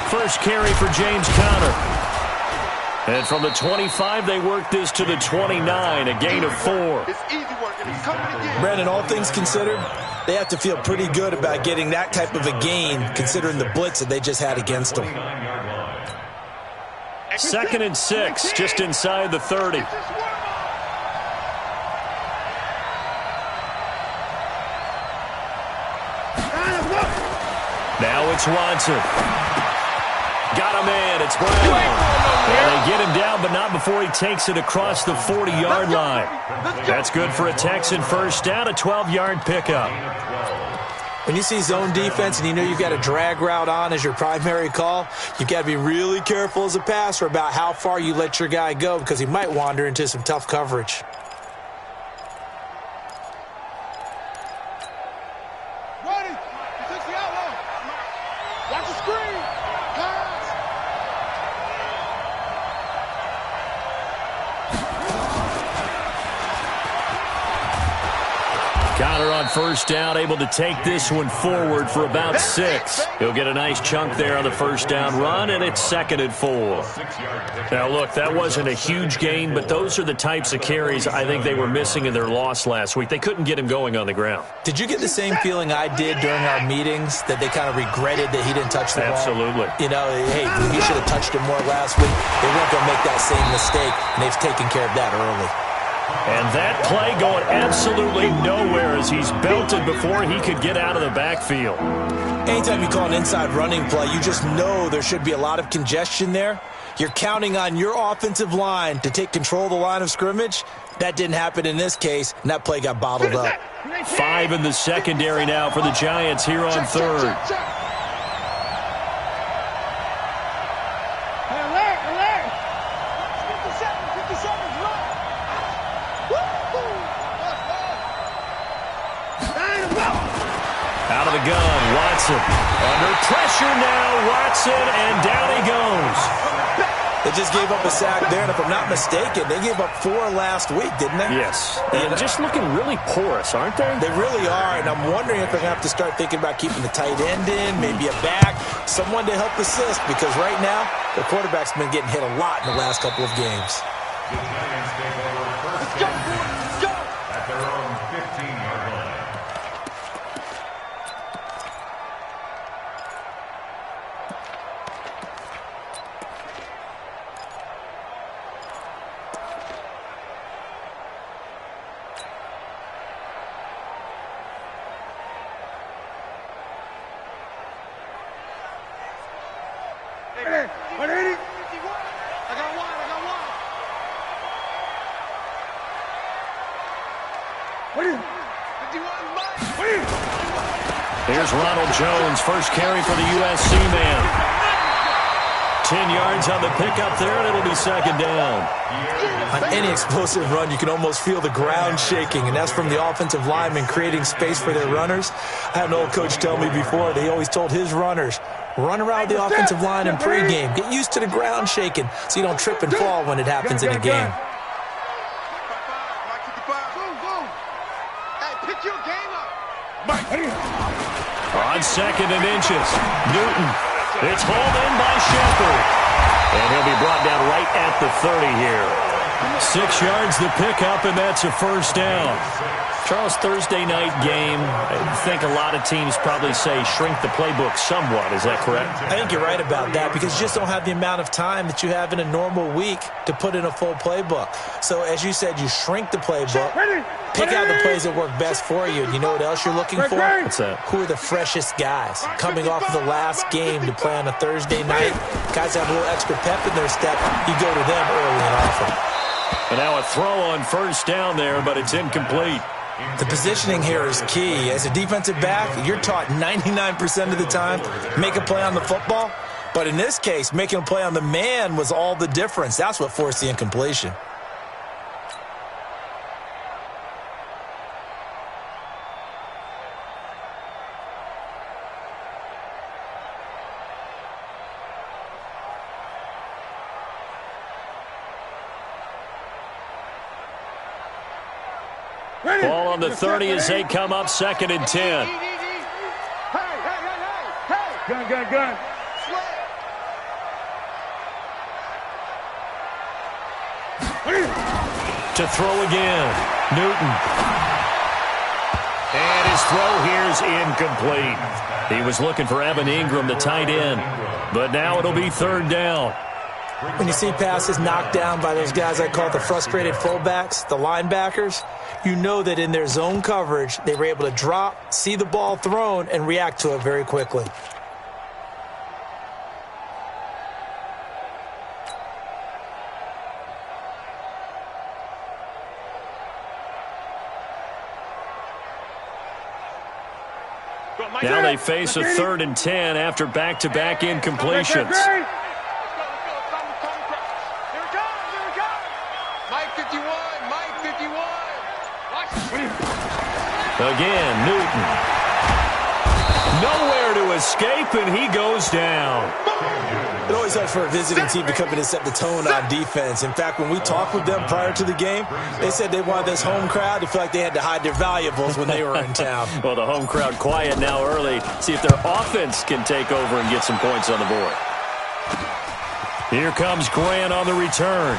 First carry for James Conner. And from the 25, they work this to the 29, a gain of 4. Brandon, all things considered, they have to feel pretty good about getting that type of a gain, considering the blitz that they just had against them. 2nd and 6, just inside the 30. Now it's Watson. Got him in. It's Brown. And they get him down, but not before he takes it across the 40-yard line. That's good for a Texan first down, a 12-yard pickup. When you see zone defense and you know you've got a drag route on as your primary call, you've got to be really careful as a passer about how far you let your guy go because he might wander into some tough coverage. First down, able to take this one forward for about 6. He'll get a nice chunk there on the first down run, and it's 2nd and 4. Now, look, that wasn't a huge gain, but those are the types of carries I think they were missing in their loss last week. They couldn't get him going on the ground. Did you get the same feeling I did during our meetings, that they kind of regretted that he didn't touch the ball? Absolutely. You know, hey, he should have touched it more last week. They weren't going to make that same mistake, and they've taken care of that early. And that play going absolutely nowhere as he's belted before he could get out of the backfield. Anytime you call an inside running play, you just know there should be a lot of congestion there. You're counting on your offensive line to take control of the line of scrimmage. That didn't happen in this case, and that play got bottled up. 5 in the secondary now for the Giants here on 3rd. Out of the gun, Watson. Under pressure now, Watson, and down he goes. They just gave up a sack there, and if I'm not mistaken, they gave up 4 last week, didn't they? Yes. And just looking really porous, aren't they? They really are, and I'm wondering if they're going to have to start thinking about keeping the tight end in, maybe a back, someone to help assist, because right now, the quarterback's been getting hit a lot in the last couple of games. Let's go, let's go! At their own 15-yard line. Here's Ronald Jones, first carry for the USC man. 10 yards on the pickup there, and it'll be 2nd down. On any explosive run, you can almost feel the ground shaking, and that's from the offensive linemen creating space for their runners. I had an old coach tell me before, they always told his runners, run around the offensive line in pregame. Get used to the ground shaking so you don't trip and fall when it happens in a game. On 2nd and inches, Newton. It's hauled in by Shepard. And he'll be brought down right at the 30 here. 6 yards the pickup, and that's a first down. Charles, Thursday night game, I think a lot of teams probably say shrink the playbook somewhat. Is that correct? I think you're right about that because you just don't have the amount of time that you have in a normal week to put in a full playbook. So as you said, you shrink the playbook, pick out the plays that work best for you. And you know what else you're looking for? What's that? Who are the freshest guys coming off of the last game to play on a Thursday night? Guys have a little extra pep in their step. You go to them early and often. And now a throw on first down there, but it's incomplete. The positioning here is key. As a defensive back, you're taught 99% of the time, make a play on the football. But in this case, making a play on the man was all the difference. That's what forced the incompletion. Ball on the 30 as they come up 2nd and 10. Gun. To throw again. Newton. And his throw here's incomplete. He was looking for Evan Ingram, the tight end. But now it'll be 3rd down. When you see passes knocked down by those guys I call the frustrated fullbacks, the linebackers, you know that in their zone coverage, they were able to drop, see the ball thrown, and react to it very quickly. Now they face a 3rd and 10 after back-to-back incompletions. Again, Newton. Nowhere to escape, and he goes down. It always helps for a visiting team to come in and set the tone on defense. In fact, when we talked with them prior to the game, they said they wanted this home crowd to feel like they had to hide their valuables when they were in town. Well, the home crowd quiet now early. See if their offense can take over and get some points on the board. Here comes Grant on the return.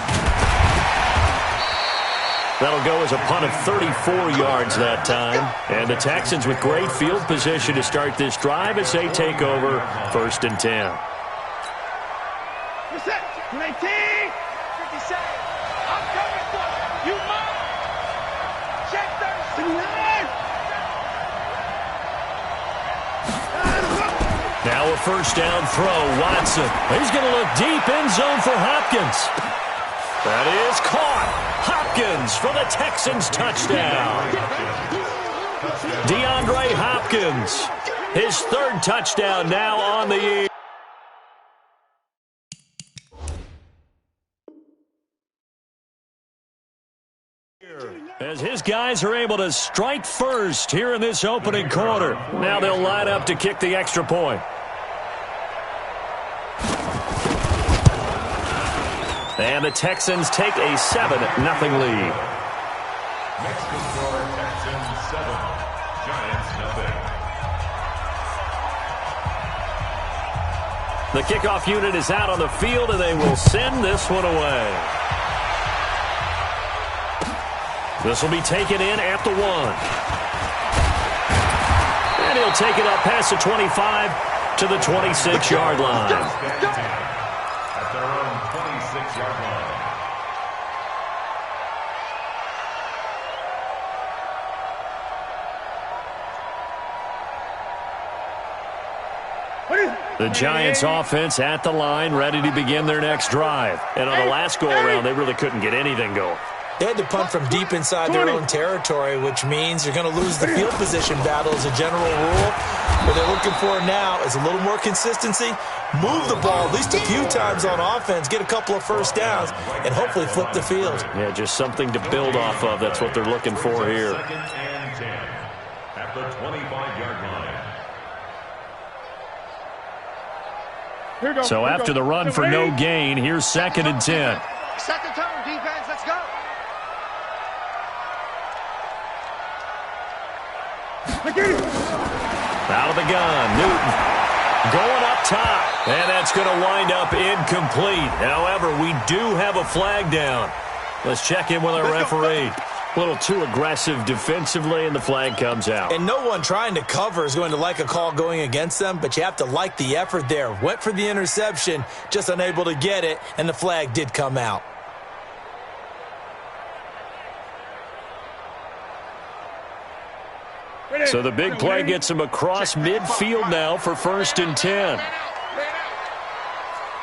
That'll go as a punt of 34 yards that time. And the Texans with great field position to start this drive as they take over 1st and 10. Now a 1st down throw. Watson. He's going to look deep end zone for Hopkins. That is caught. Hopkins for the Texans touchdown. DeAndre Hopkins. His 3rd touchdown now on the year. As his guys are able to strike first here in this opening quarter. Now they'll line up to kick the extra point. And the Texans take a 7-0 lead. Next to score, Texans 7, Giants 0. The kickoff unit is out on the field, and they will send this one away. This will be taken in at the 1. And he'll take it up past the 25 to the 26-yard line. At their own 26-yard line. The Giants offense at the line, ready to begin their next drive. And on the last go-around, they really couldn't get anything going. They had to punt from deep inside their own territory, which means you're going to lose the field position battle as a general rule. What they're looking for now is a little more consistency, move the ball at least a few times on offense, get a couple of 1st downs, and hopefully flip the field. Yeah, just something to build off of. That's what they're looking for here. 2nd and 10 at the 25-yard line. So after the run for no gain, here's 2nd and 10. Set the tone, defense. Let's go. Out of the gun, Newton going up top, and that's going to wind up incomplete. However, we do have a flag down. Let's check in with our referee. A little too aggressive defensively, and the flag comes out. And no one trying to cover is going to like a call going against them, but you have to like the effort there. Went for the interception, just unable to get it, and the flag did come out. So the big play gets him across midfield now for 1st and 10.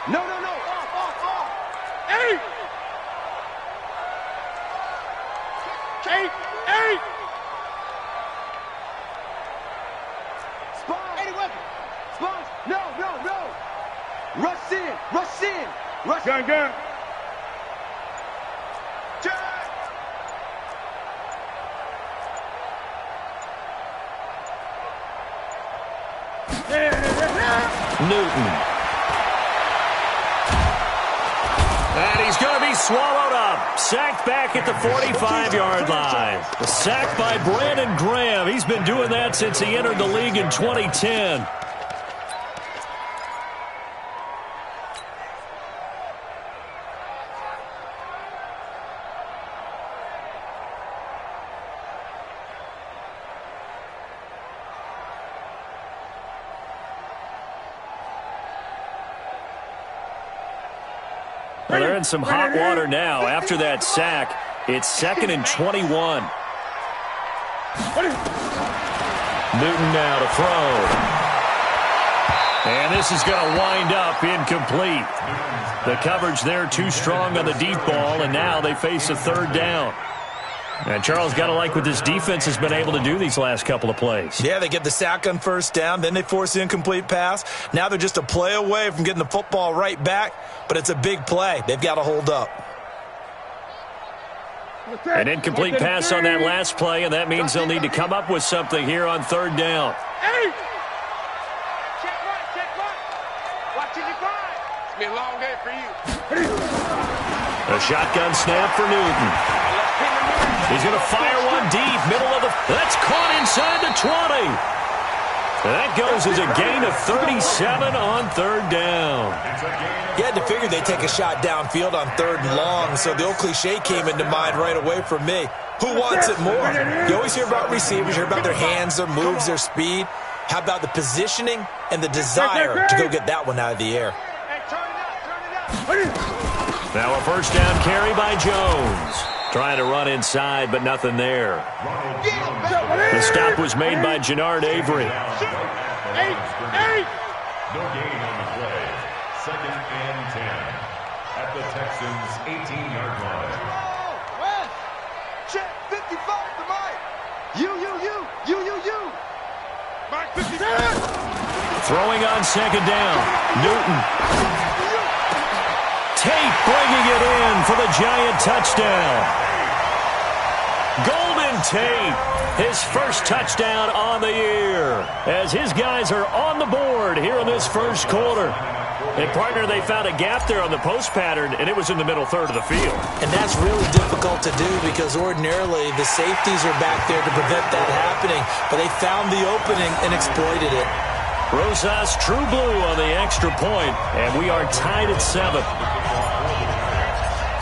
No. Off. 8. Spons. No. Rush in. Gun. Newton. And he's going to be he's swallowed up. Sacked back at the 45-yard line. A sack by Brandon Graham. He's been doing that since he entered the league in 2010. Well, they're in some hot water now. After that sack, it's 2nd and 21. Newton now to throw. And this is going to wind up incomplete. The coverage there too strong on the deep ball, and now they face a 3rd down. And Charles, got to like what this defense has been able to do these last couple of plays. Yeah, they get the sack on 1st down, then they force the incomplete pass. Now they're just a play away from getting the football right back, but it's a big play. They've got to hold up. An incomplete pass on that last play, and that means they'll need to come up with something here on 3rd down. Check right. Watch your five. It's been a long day for you. A shotgun snap for Newton. He's going to fire one deep, middle of the... That's caught inside the 20. That goes as a gain of 37 on 3rd down. You had to figure they'd take a shot downfield on 3rd and long, so the old cliche came into mind right away for me. Who wants it more? You always hear about receivers, you hear about their hands, their moves, their speed. How about the positioning and the desire to go get that one out of the air? Now a 1st down carry by Jones. Trying to run inside, but nothing there. The stop was made by Jannard Avery. No gain on the play. 2nd and 10 at the Texans' 18-yard line. Check 55 to Mike. You. Mike 57. Throwing on 2nd down. Newton. Tate bringing it in for the Giant touchdown. Golden Tate, his 1st touchdown on the year, as his guys are on the board here in this 1st quarter. And, partner, they found a gap there on the post pattern, and it was in the middle 3rd of the field. And that's really difficult to do because ordinarily the safeties are back there to prevent that happening, but they found the opening and exploited it. Rosas true blue on the extra point, and we are tied at 7.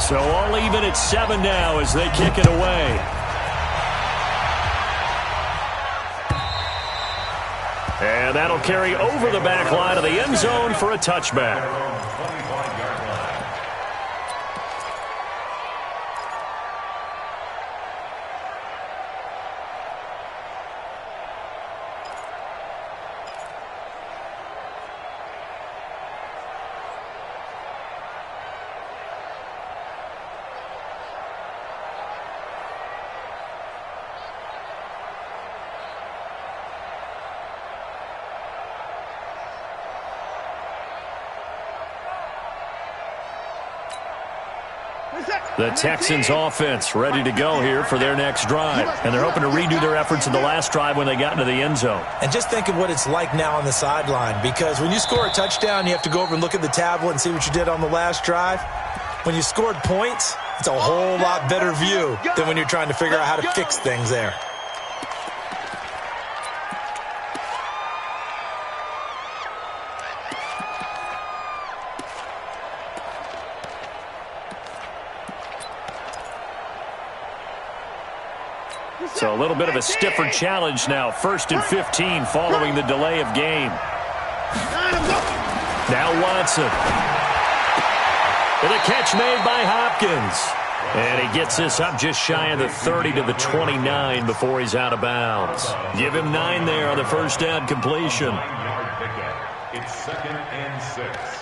So all even at 7 now as they kick it away. And that'll carry over the back line of the end zone for a touchback. The Texans offense ready to go here for their next drive. And they're hoping to redo their efforts in the last drive when they got into the end zone. And just think of what it's like now on the sideline, because when you score a touchdown, you have to go over and look at the tablet and see what you did on the last drive. When you scored points, it's a whole lot better view than when you're trying to figure out how to fix things there. So a little bit of a stiffer challenge now. 1st and 15 following the delay of game. Now Watson. With a catch made by Hopkins. And he gets this up just shy of the 30 to the 29 before he's out of bounds. Give him 9 there on the 1st down completion. 9-yard pickup. It's 2nd and 6.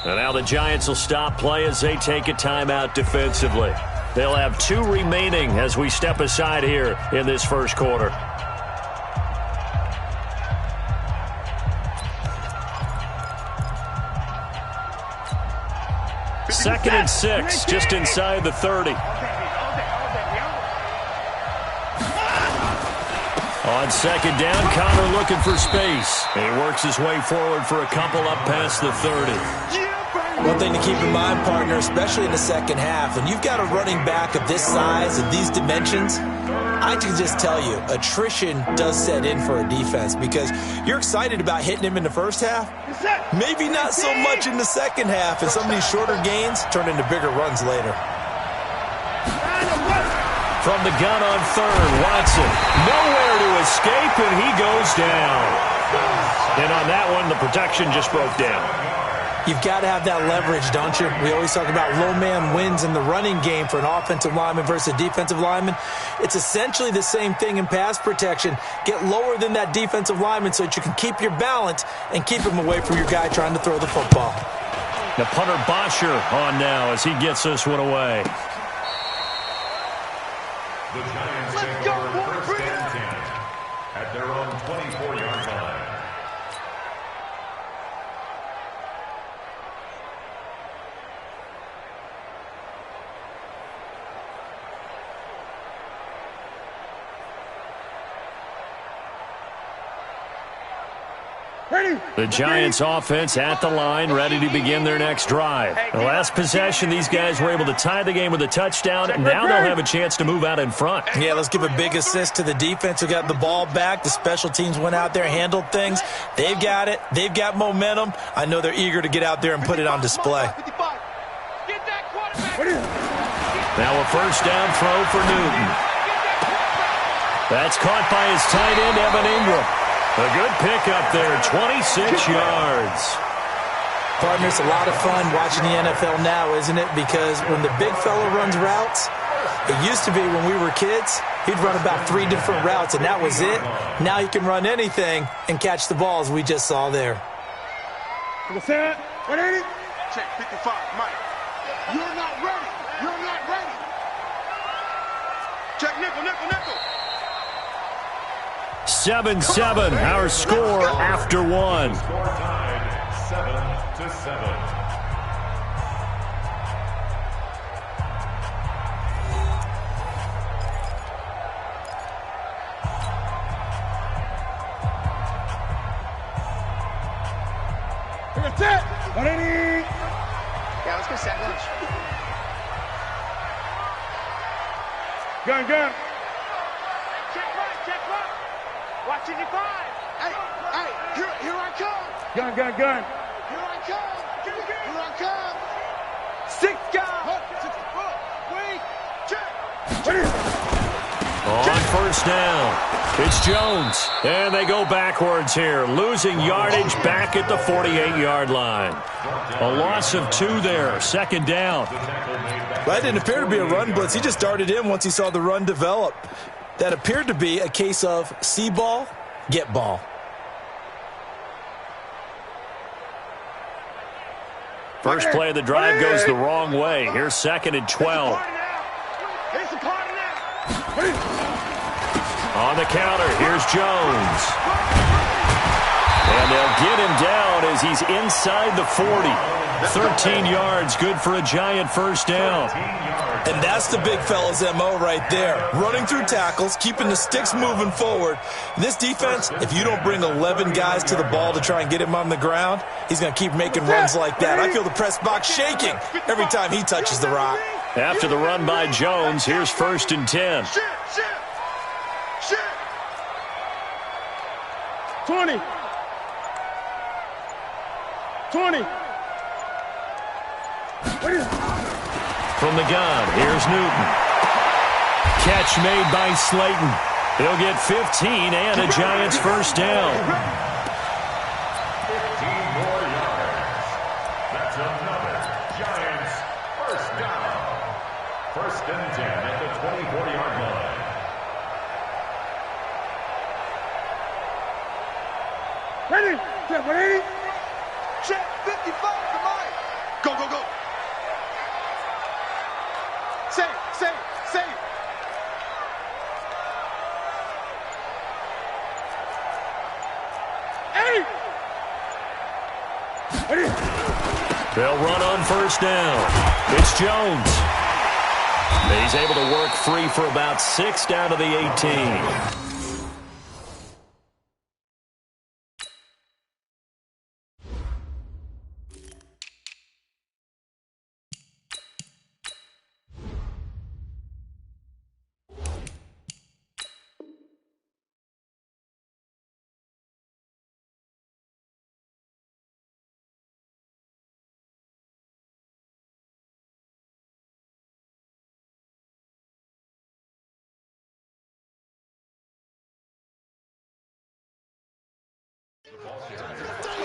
And now the Giants will stop play as they take a timeout defensively. They'll have 2 remaining as we step aside here in this 1st quarter. 2nd and 6, just inside the 30. On 2nd down, Connor looking for space. He works his way forward for a couple up past the 30. One thing to keep in mind, partner, especially in the second half, when you've got a running back of this size and these dimensions, I can just tell you, attrition does set in for a defense because you're excited about hitting him in the first half. Maybe not so much in the second half, and some of these shorter gains turn into bigger runs later. From the gun on 3rd, Watson. Nowhere to escape, and he goes down. And on that one, the protection just broke down. You've got to have that leverage, don't you? We always talk about low man wins in the running game for an offensive lineman versus a defensive lineman. It's essentially the same thing in pass protection. Get lower than that defensive lineman so that you can keep your balance and keep him away from your guy trying to throw the football. The punter Bosher on now as he gets this one away. The Giants take over 1st and 10 at their own 24-yard line. The Giants offense at the line, ready to begin their next drive. The last possession, these guys were able to tie the game with a touchdown. Now they'll have a chance to move out in front. Yeah, let's give a big assist to the defense who got the ball back. The special teams went out there, handled things. They've got it. They've got momentum. I know they're eager to get out there and put it on display. Now a 1st down throw for Newton. That's caught by his tight end, Evan Ingram. A good pickup there, 26 yards. Partner, it's a lot of fun watching the NFL now, isn't it? Because when the big fella runs routes, it used to be when we were kids, he'd run about 3 different routes, and that was it. Now he can run anything and catch the balls we just saw there. Check 55, Mike. You're not ready. You're not ready. Check nickel, nickel, nickel. 7-7, our score after 1. Score tied 7-7. That's it. Yeah, let's go set lunch. Gun. Check right. Watching your 5. Hey, here I come. Gun. Here I come. Here I come. 6 guys. Wait. Check. On 1st down, it's Jones. And they go backwards here, losing yardage back at the 48-yard line. A loss of 2 there, 2nd down. That didn't appear to be a run blitz. He just darted in once he saw the run develop. That appeared to be a case of see ball, get ball. First play of the drive goes the wrong way. Here's 2nd and 12. On the counter, here's Jones. And they'll get him down as he's inside the 40. 13 yards, good for a Giant 1st down. And that's the big fella's MO right there. Running through tackles, keeping the sticks moving forward. This defense, if you don't bring 11 guys to the ball to try and get him on the ground, he's going to keep making runs like that. I feel the press box shaking every time he touches the rock. After the run by Jones, here's 1st and 10. 20. From the gun, here's Newton. Catch made by Slayton. He'll get 15 and a Giants 1st down. 15 more yards. That's another Giants 1st down. 1st and 10 at the 24-yard line. Ready? Check 180. Check 55 for Mike. Go. Save. 8. They'll run on 1st down. It's Jones. He's able to work free for about 6 down to the 18.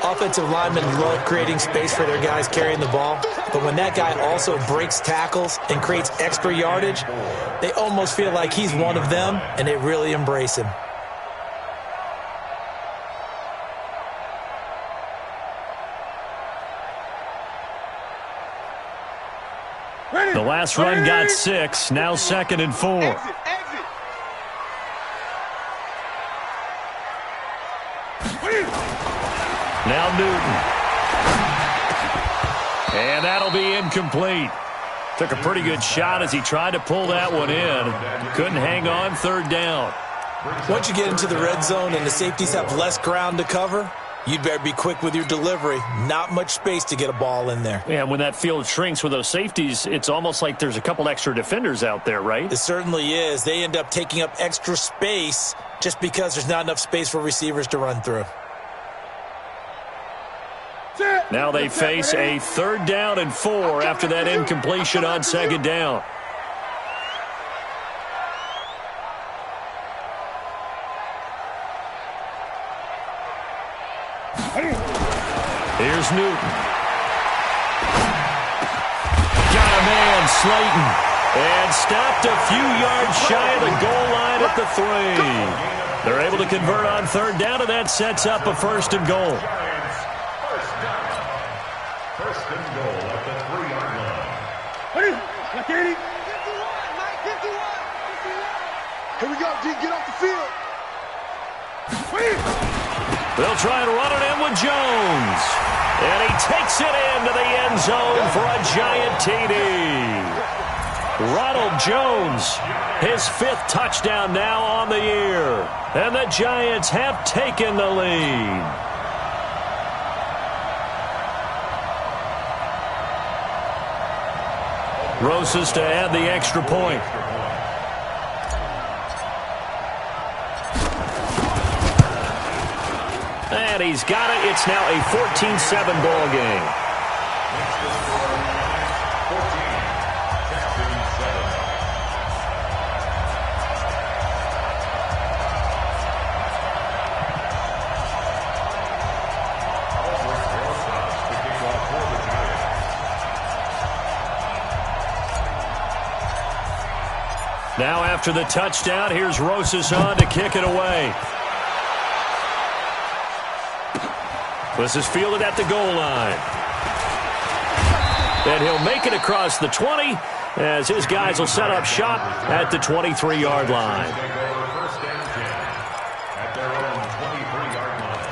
Offensive linemen love creating space for their guys carrying the ball, but when that guy also breaks tackles and creates extra yardage, they almost feel like he's one of them, and they really embrace him. The last run got 6, now 2nd and 4. Now Newton. And that'll be incomplete. Took a pretty good shot as he tried to pull that one in. Couldn't hang on, 3rd down. Once you get into the red zone and the safeties have less ground to cover, you'd better be quick with your delivery. Not much space to get a ball in there. Yeah, when that field shrinks with those safeties, it's almost like there's a couple extra defenders out there, right? It certainly is. They end up taking up extra space just because there's not enough space for receivers to run through. Now they face a 3rd down and 4 after that incompletion on 2nd down. Here's Newton. Got a man, Slayton. And stopped a few yards shy of the goal line at the 3. They're able to convert on 3rd down, and that sets up a 1st and goal. First and goal at the 3-yard line. Here we go, D. Get off the field. They'll try and run it in with Jones. And he takes it into the end zone for a giant TD. Ronald Jones, his 5th touchdown now on the year. And the Giants have taken the lead. Rosas to add the extra point. And he's got it. It's now a 14-7 ball game. Now after the touchdown, here's Rosas on to kick it away. This is fielded at the goal line. And he'll make it across the 20 as his guys will set up shop at the 23-yard line. First and 10 at their own 23-yard line.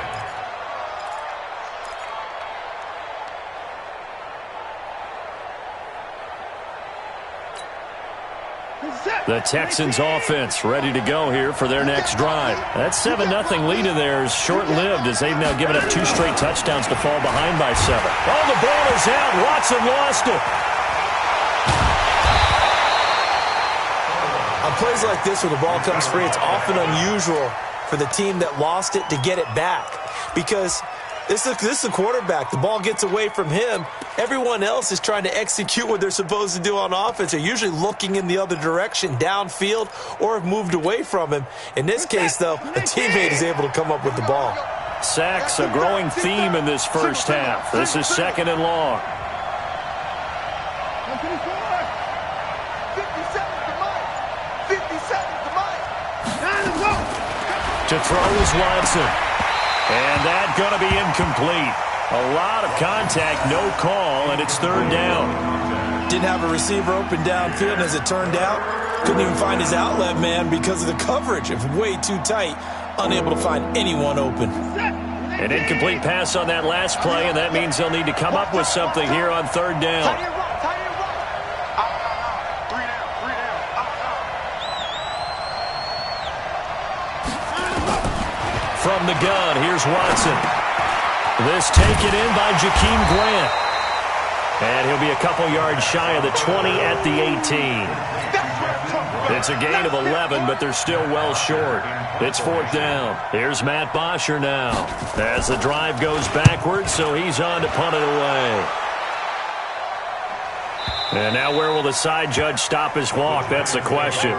The Texans offense ready to go here for their next drive. That 7-0 lead of theirs short-lived as they've now given up 2 straight touchdowns to fall behind by 7. Oh, the ball is out. Watson lost it. On plays like this where the ball comes free, it's often unusual for the team that lost it to get it back because this is the quarterback. The ball gets away from him. Everyone else is trying to execute what they're supposed to do on offense. They're usually looking in the other direction, downfield, or have moved away from him. In this case, though, a teammate is able to come up with the ball. Sacks, a growing theme in this first half. This is 2nd and long. To throw is Watson. And that's going to be incomplete. A lot of contact, no call, and it's 3rd down. Didn't have a receiver open downfield, and as it turned out, couldn't even find his outlet man because of the coverage. It was way too tight, unable to find anyone open. An incomplete pass on that last play, and that means they'll need to come up with something here on 3rd down. from the gun. Here's Watson. This taken in by Jakeem Grant. And he'll be a couple yards shy of the 20 at the 18. It's a gain of 11, but they're still well short. It's 4th down. Here's Matt Bosher now. As the drive goes backwards, so he's on to punt it away. And now where will the side judge stop his walk? That's the question.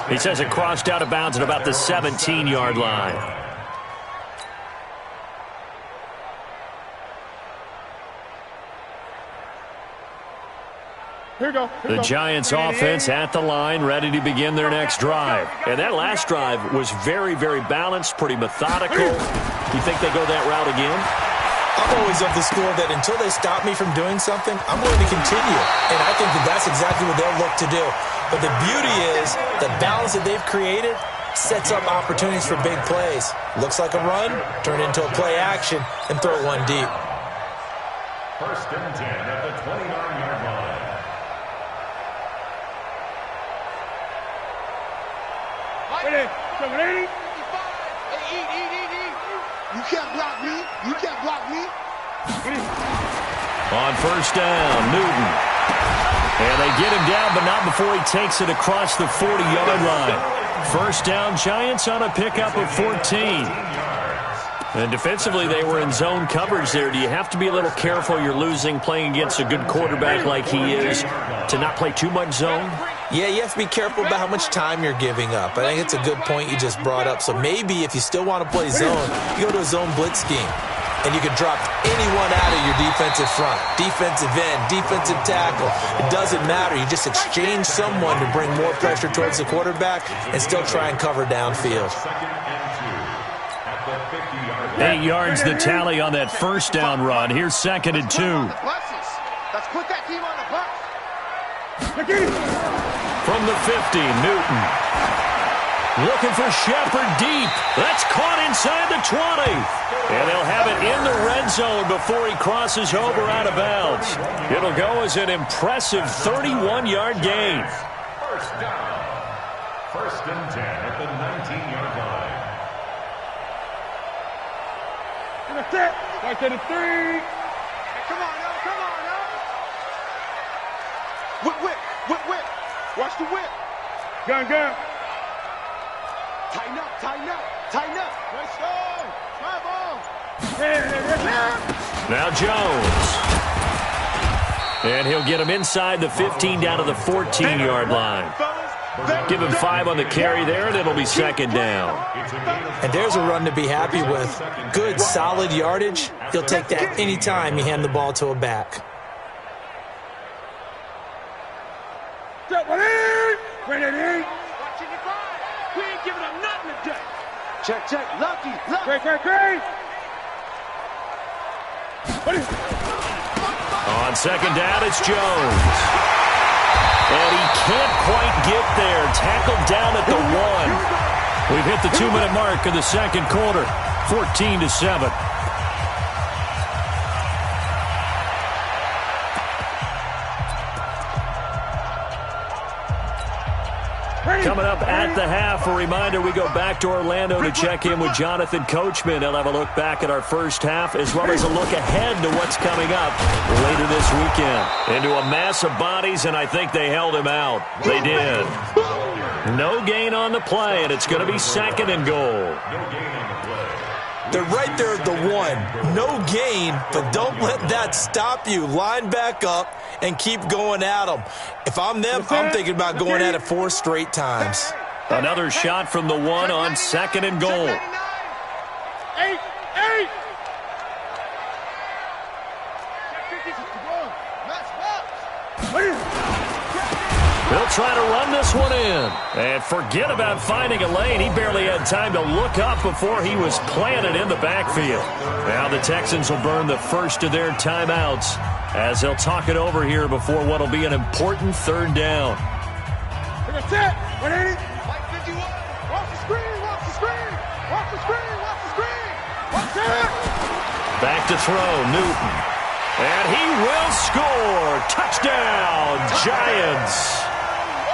He says it crossed out of bounds at about the 17-yard line. The Giants offense at the line, ready to begin their next drive. And that last drive was very, very balanced, pretty methodical. You think they go that route again? I'm always of the school that until they stop me from doing something, I'm going to continue. And I think that that's exactly what they'll look to do. But the beauty is the balance that they've created sets up opportunities for big plays. Looks like a run, turn into a play action, and throw one deep. 1st and 10 at the 29-yard line. You can't block me. You can't block me. On 1st down, Newton. And they get him down, but not before he takes it across the 40-yard line. 1st down, Giants on a pickup of 14. And defensively, they were in zone coverage there. Do you have to be a little careful you're losing playing against a good quarterback like he is to not play too much zone? Yeah, you have to be careful about how much time you're giving up. I think it's a good point you just brought up. So maybe if you still want to play zone, you go to a zone blitz scheme. And you can drop anyone out of your defensive front, defensive end, defensive tackle. It doesn't matter. You just exchange someone to bring more pressure towards the quarterback and still try and cover downfield. 8 yards the tally on that 1st down run. Here's 2nd and 2. Let's put that team on the bus. From the 50, Newton. Looking for Shepard deep. That's caught inside the 20. And they'll have it in the red zone before he crosses over out of bounds. It'll go as an impressive 31-yard gain. 1st down. 1st and 10 at the 19-yard line. That's it. Right to the 3. Hey, come on, now. Come on, now. Whip. Watch the whip. Gun. Tighten up. Let's go. Drive on. Now Jones. And he'll get him inside the 15 down to the 14-yard line. Give him 5 on the carry there, and it'll be 2nd down. And there's a run to be happy with. Good, solid yardage. He'll take that anytime you hand the ball to a back. We ain't giving up nothing today. Check. Lucky. Great. On 2nd down, it's Jones. And he can't quite get there. Tackled down at the 1. We've hit the 2-minute mark of the 2nd quarter. 14-7. Coming up at the half, a reminder, we go back to Orlando to check in with Jonathan Coachman. He'll have a look back at our first half as well as a look ahead to what's coming up later this weekend. Into a mass of bodies, and I think they held him out. They did. No gain on the play, and it's going to be 2nd and goal. They're right there at the 1. No gain, but don't let that stop you. Line back up and keep going at them. If I'm them, I'm thinking about going at it 4 straight times. Another shot from the 1 on 2nd and goal. 8. They'll try to run this one in. And forget about finding a lane. He barely had time to look up before he was planted in the backfield. Now the Texans will burn the first of their timeouts as they'll talk it over here before what will be an important 3rd down. That's it. 180. Like 51. Watch the screen. Watch it. Back to throw, Newton. And he will score. Touchdown, Giants.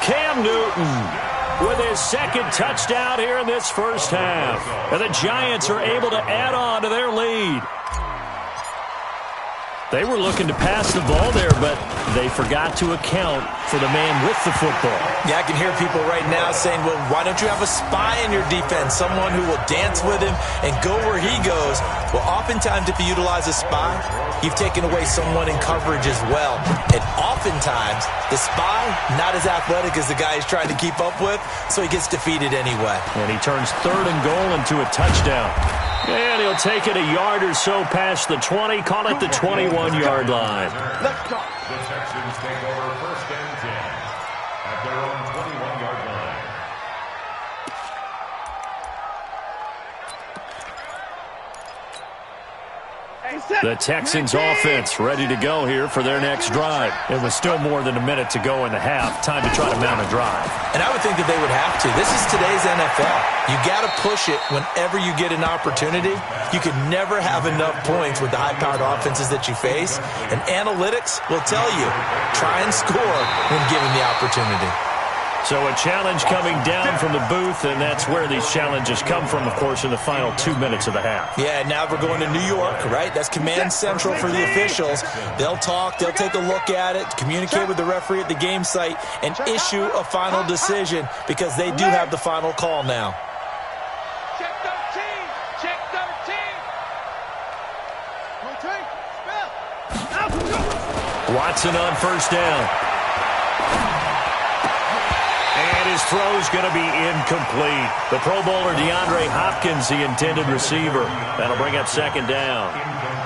Cam Newton with his second touchdown here in this first half. And the Giants are able to add on to their lead. They were looking to pass the ball there, but they forgot to account for the man with the football. Yeah, I can hear people right now saying, well, why don't you have a spy in your defense, someone who will dance with him and go where he goes? Well, oftentimes if you utilize a spy, you've taken away someone in coverage as well. And oftentimes, the spy, not as athletic as the guy he's trying to keep up with, so he gets defeated anyway. And he turns 3rd and goal into a touchdown. And he'll take it a yard or so past the 20, call it the 21-yard line. Let's go. The Texans take over 1st and 10 at their own 21-yard line. The Texans offense ready to go here for their next drive. It was still more than a minute to go in the half. Time to try to mount a drive. And I would think that they would have to. This is today's NFL. You got to push it whenever you get an opportunity. You can never have enough points with the high-powered offenses that you face. And analytics will tell you, try and score when given the opportunity. So a challenge coming down from the booth, and that's where these challenges come from, of course, in the final 2 minutes of the half. Yeah, now we're going to New York, right? That's command central for the officials. They'll talk, they'll take a look at it, communicate with the referee at the game site, and issue a final decision because they do have the final call now. Check 13. Check 13. Watson on 1st down. And his throw's going to be incomplete. The Pro Bowler DeAndre Hopkins, the intended receiver. That'll bring up 2nd down.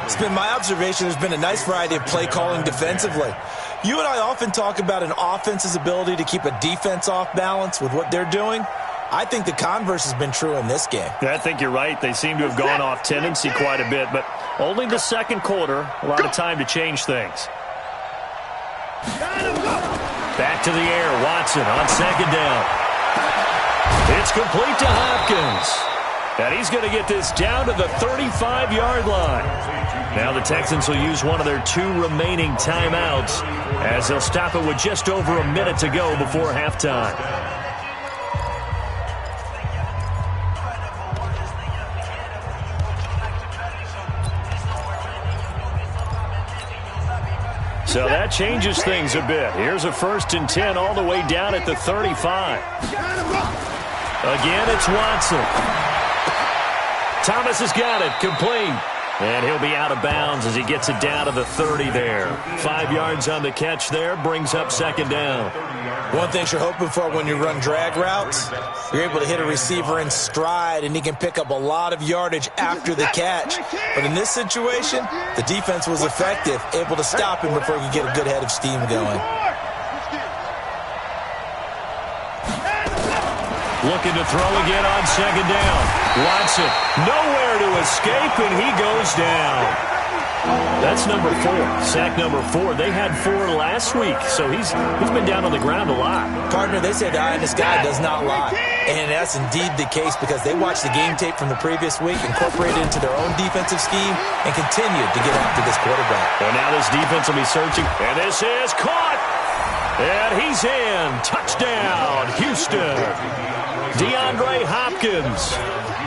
It's been my observation there's been a nice variety of play calling defensively. You and I often talk about an offense's ability to keep a defense off balance with what they're doing. I think the converse has been true in this game. I think you're right. They seem to have gone off tendency quite a bit, but only the 2nd quarter. A lot of time to change things. Back to the air, Watson on 2nd down. It's complete to Hopkins. And he's going to get this down to the 35-yard line. Now the Texans will use one of their 2 remaining timeouts as they'll stop it with just over a minute to go before halftime. So that changes things a bit. Here's a 1st and 10 all the way down at the 35. Again, it's Watson. Thomas has got it, complete. And he'll be out of bounds as he gets it down to the 30 there. 5 yards on the catch there, brings up 2nd down. One thing you're hoping for when you run drag routes, you're able to hit a receiver in stride, and he can pick up a lot of yardage after the catch. But in this situation, the defense was effective, able to stop him before he could get a good head of steam going. Looking to throw again on 2nd down. Watson, nowhere to escape, and he goes down. That's number 4, sack number 4. They had 4 last week, so he's been down on the ground a lot. Partner, they say the eye in the sky does not lie. And that's indeed the case because they watched the game tape from the previous week, incorporated it into their own defensive scheme, and continued to get after this quarterback. And now this defense will be searching, and this is caught. And he's in. Touchdown, Houston. DeAndre Hopkins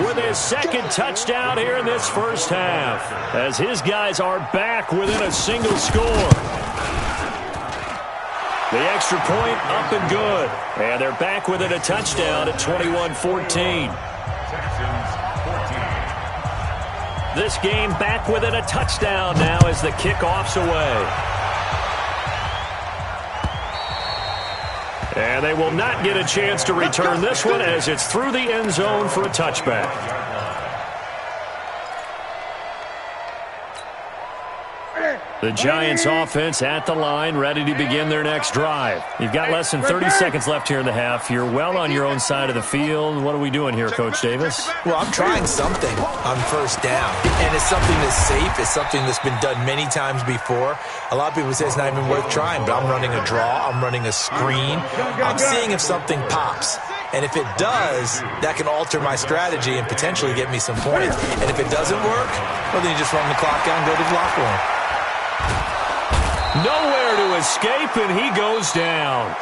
with his 2nd touchdown here in this first half as his guys are back within a single score. The extra point up and good. And they're back within a touchdown at 21-14. This game back within a touchdown now as the kickoff's away. And they will not get a chance to return this one as it's through the end zone for a touchback. The Giants offense at the line, ready to begin their next drive. You've got less than 30 seconds left here in the half. You're well on your own side of the field. What are we doing here, Coach Davis? Well, I'm trying something on 1st down. And it's something that's safe. It's something that's been done many times before. A lot of people say it's not even worth trying, but I'm running a draw. I'm running a screen. I'm seeing if something pops. And if it does, that can alter my strategy and potentially get me some points. And if it doesn't work, well, then you just run the clock out and go to the locker room. Nowhere to escape, and he goes down.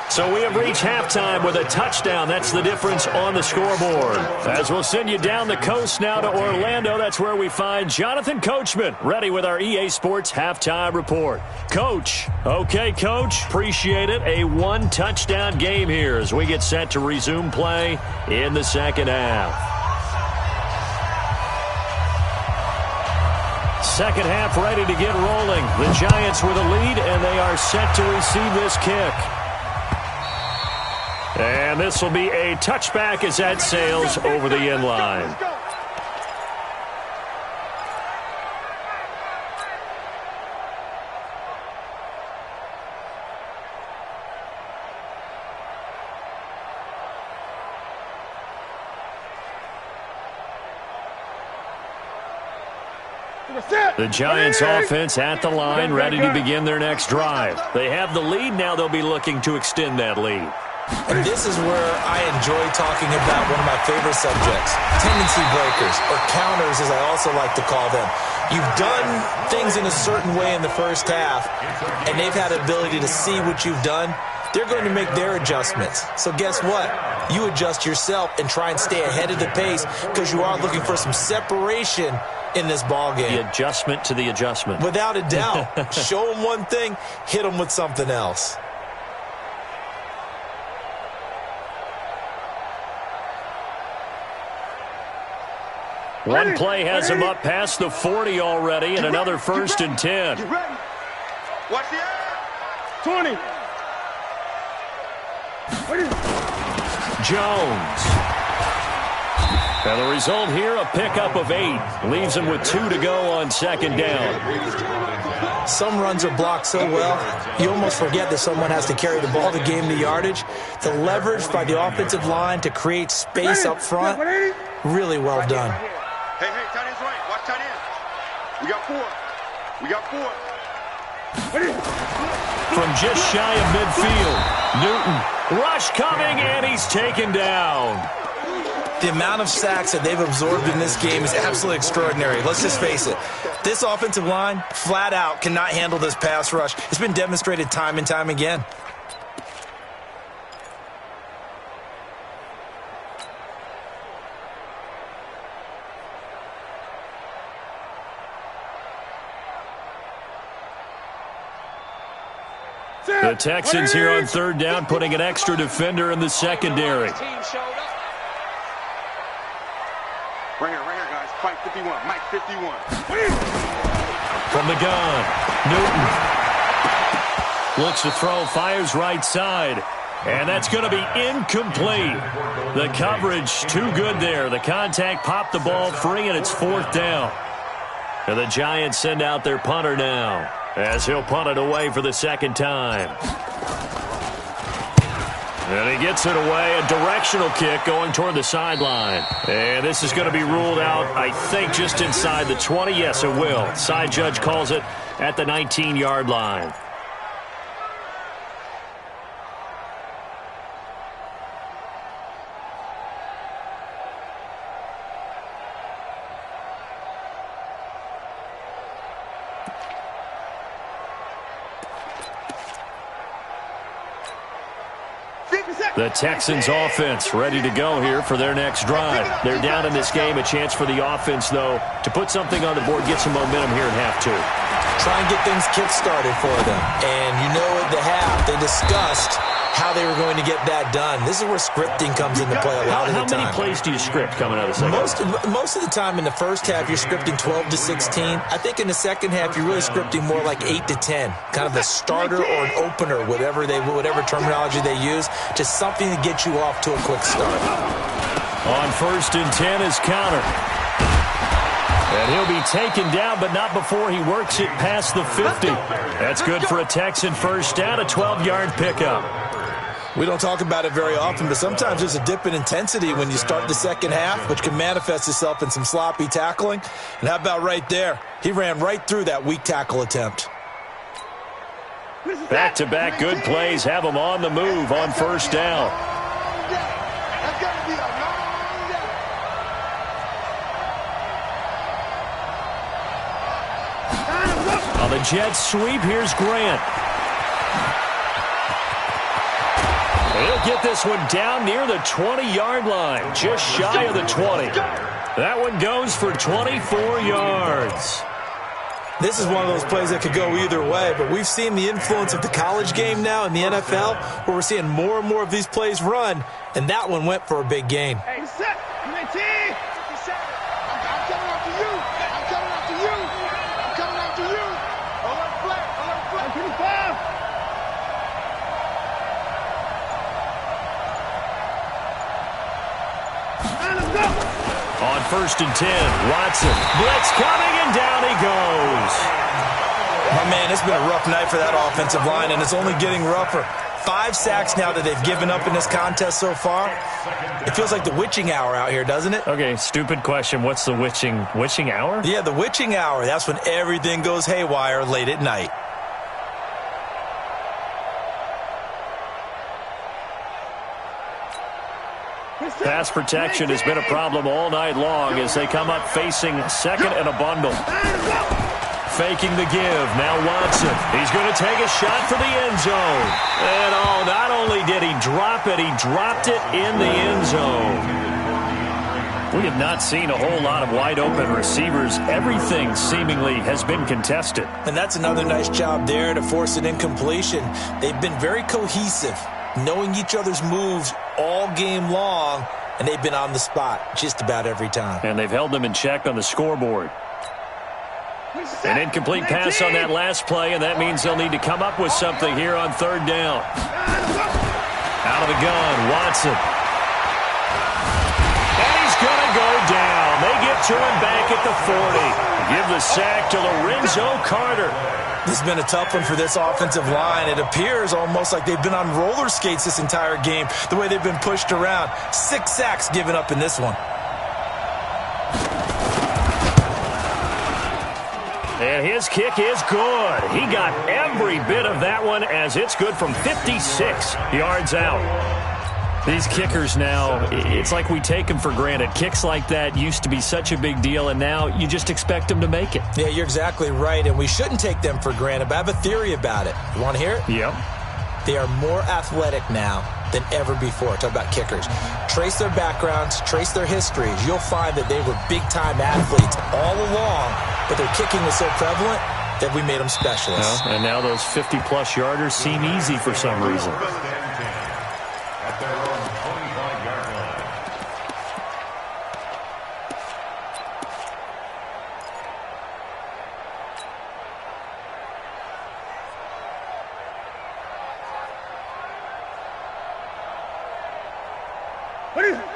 So we have reached halftime with a touchdown. That's the difference on the scoreboard. As we'll send you down the coast now to Orlando, that's where we find Jonathan Coachman, ready with our EA Sports halftime report. Coach. Okay, Coach. Appreciate it. A one-touchdown game here as we get set to resume play in the second half. Second half ready to get rolling. The Giants with a lead, and they are set to receive this kick. And this will be a touchback as that sails over the end line. The Giants offense at the line, ready to begin their next drive. They have the lead. Now they'll be looking to extend that lead. And this is where I enjoy talking about one of my favorite subjects, tendency breakers, or counters as I also like to call them. You've done things in a certain way in the first half, and they've had the ability to see what you've done. They're going to make their adjustments. So guess what? You adjust yourself and try and stay ahead of the pace because you are looking for some separation in this ballgame. The adjustment to the adjustment. Without a doubt. Show them one thing, hit them with something else. One play has him up past the 40 already, and another 1st and 10. Watch the eye. 20. Jones. And the result here, a pickup of 8. Leaves him with 2 to go on second down. Some runs are blocked so well, you almost forget that someone has to carry the ball to gain the yardage. The leverage by the offensive line to create space up front, really well done. Hey, tight end's right. Watch tight end. We got 4. From just shy of midfield, Newton. Rush coming, and he's taken down. The amount of sacks that they've absorbed in this game is absolutely extraordinary. Let's just face it. This offensive line, flat out, cannot handle this pass rush. It's been demonstrated time and time again. The Texans here on third down, putting an extra defender in the secondary. Right here, guys. Fight 51. Mike 51. From the gun, Newton. Looks to throw, fires right side. And that's going to be incomplete. The coverage too good there. The contact popped the ball free, and it's 4th down. And the Giants send out their punter now, as he'll punt it away for the second time. And he gets it away, a directional kick going toward the sideline. And this is going to be ruled out, I think, just inside the 20. Yes, it will. Side judge calls it at the 19-yard line. The Texans offense ready to go here for their next drive. They're down in this game. A chance for the offense, though, to put something on the board, get some momentum here in half 2. Try and get things kick-started for them. And you know at the half, they discussed how they were going to get that done. This is where scripting comes into play a lot of the time. How many plays do you script coming out of the second half? Most of the time in the first half, you're scripting 12 to 16. I think in the second half, you're really scripting more like 8 to 10. Kind of a starter or an opener, whatever terminology they use, just something to get you off to a quick start. On 1st and 10 is counter. And he'll be taken down, but not before he works it past the 50. That's good for a Texan first down, a 12-yard pickup. We don't talk about it very often, but sometimes there's a dip in intensity when you start the second half, which can manifest itself in some sloppy tackling. And how about right there? He ran right through that weak tackle attempt. Back-to-back good plays have him on the move on 1st down. On the jet sweep, here's Grant. He'll get this one down near the 20-yard line, just shy of the 20. That one goes for 24 yards. This is one of those plays that could go either way, but we've seen the influence of the college game now in the NFL, where we're seeing more and more of these plays run, and that one went for a big gain. Hey, set. UNT. I'm coming after you. I'm coming after you. I'm coming after you. Alert flat. Alert flat. 25. Let's go. On 1st and 10, Watson. Blitz coming, and down he goes. My man, it's been a rough night for that offensive line, and it's only getting rougher. 5 sacks now that they've given up in this contest so far. It feels like the witching hour out here, doesn't it? Okay, stupid question. What's the witching hour? Yeah, the witching hour. That's when everything goes haywire late at night. Pass protection has been a problem all night long as they come up facing second and a bundle. Faking the give. Now Watson. He's going to take a shot for the end zone. And not only did he drop it, he dropped it in the end zone. We have not seen a whole lot of wide open receivers. Everything seemingly has been contested. And that's another nice job there to force an incompletion. They've been very cohesive, knowing each other's moves all game long, and they've been on the spot just about every time. And they've held them in check on the scoreboard. An incomplete pass on that last play, and that means they'll need to come up with something here on 3rd down. Out of the gun, Watson. And he's going to go down. They get to him back at the 40. Give the sack to Lorenzo Carter. This has been a tough one for this offensive line. It appears almost like they've been on roller skates this entire game, the way they've been pushed around. 6 sacks given up in this one. And his kick is good. He got every bit of that one as it's good from 56 yards out. These kickers now, it's like we take them for granted. Kicks like that used to be such a big deal, and now you just expect them to make it. Yeah, you're exactly right, and we shouldn't take them for granted, but I have a theory about it. You want to hear it? Yep. They are more athletic now than ever before. Talk about kickers. Trace their backgrounds, trace their histories. You'll find that they were big-time athletes all along, but their kicking was so prevalent that we made them specialists. Well, and now those 50-plus yarders seem easy for some reason. At their own 25-yard line.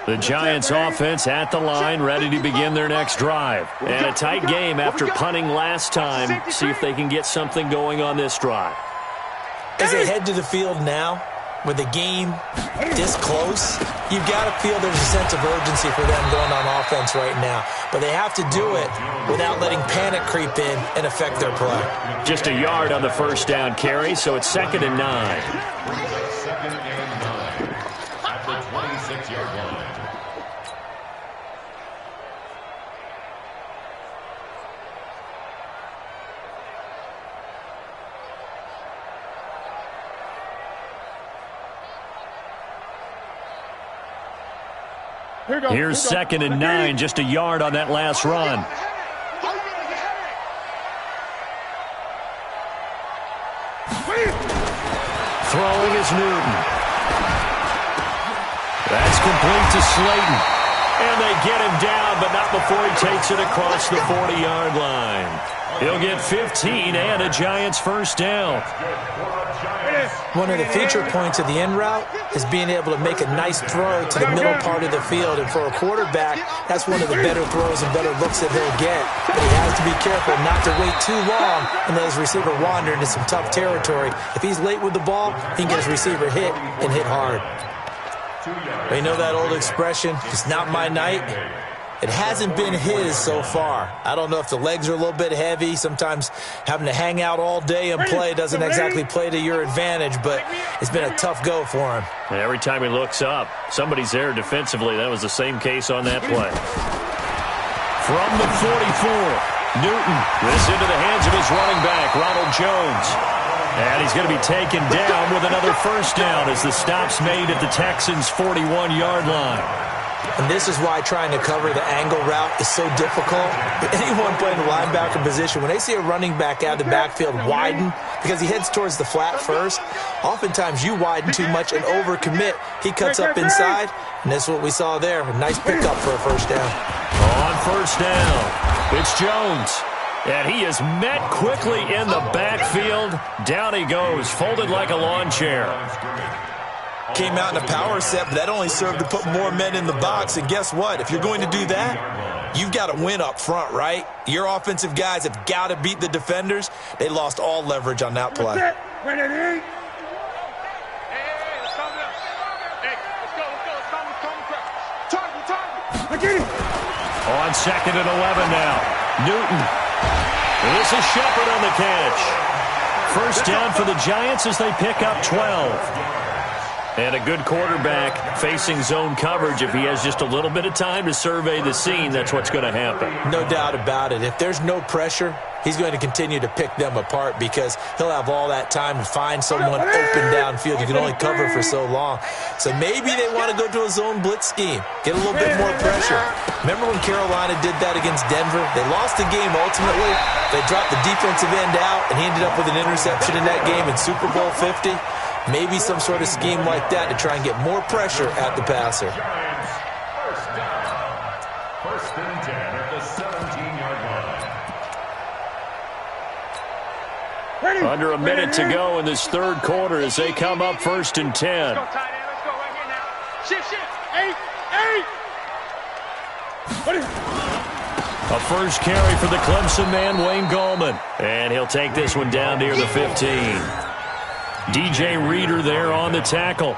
The Giants offense at the line, ready to begin their next drive. And a tight game after punting last time. See if they can get something going on this drive. As they head to the field now, with the game this close, you've got to feel there's a sense of urgency for them going on offense right now. But they have to do it without letting panic creep in and affect their play. Just a yard on the 1st down carry, so it's 2nd and 9. 2nd and 9 at the 26-yard line. Here's 2nd and 9, just a yard on that last run. Throwing is Newton. That's complete to Slayton. And they get him down, but not before he takes it across the 40-yard line. He'll get 15 and a Giants 1st down. One of the feature points of the end route is being able to make a nice throw to the middle part of the field. And for a quarterback, that's one of the better throws and better looks that he'll get. But he has to be careful not to wait too long and let his receiver wander into some tough territory. If he's late with the ball, he can get his receiver hit and hit hard. But you know that old expression, it's not my night? It hasn't been his so far. I don't know if the legs are a little bit heavy. Sometimes having to hang out all day and play doesn't exactly play to your advantage, but it's been a tough go for him. And every time he looks up, somebody's there defensively. That was the same case on that play. From the 44, Newton. This into the hands of his running back, Ronald Jones. And he's going to be taken down with another first down as the stop's made at the Texans' 41-yard line. And this is why trying to cover the angle route is so difficult. Anyone playing the linebacker position, when they see a running back out of the backfield widen, because he heads towards the flat first, oftentimes you widen too much and overcommit. He cuts up inside, and that's what we saw there. A nice pickup for a first down. On first down, it's Jones. And he is met quickly in the backfield. Down he goes, folded like a lawn chair. Came out in a power set, but that only served to put more men in the box. And guess what? If you're going to do that, you've got to win up front, right? Your offensive guys have got to beat the defenders. They lost all leverage on that play. On 2nd and 11 now, Newton. This is Shepard on the catch. First down for the Giants as they pick up 12. And a good quarterback facing zone coverage. If he has just a little bit of time to survey the scene, that's what's going to happen. No doubt about it. If there's no pressure, he's going to continue to pick them apart because he'll have all that time to find someone open downfield. You can only cover for so long. So maybe they want to go to a zone blitz scheme, get a little bit more pressure. Remember when Carolina did that against Denver? They lost the game ultimately. They dropped the defensive end out, and he ended up with an interception in that game in Super Bowl 50. Maybe some sort of scheme like that to try and get more pressure at the passer. First down. First and 10 at the 17-yard line. Under a minute to go in this third quarter as they come up 1st and 10. Let's go right here now. Shift. 8. A first carry for the Clemson man, Wayne Gallman. And he'll take this one down near the 15. DJ Reader there on the tackle.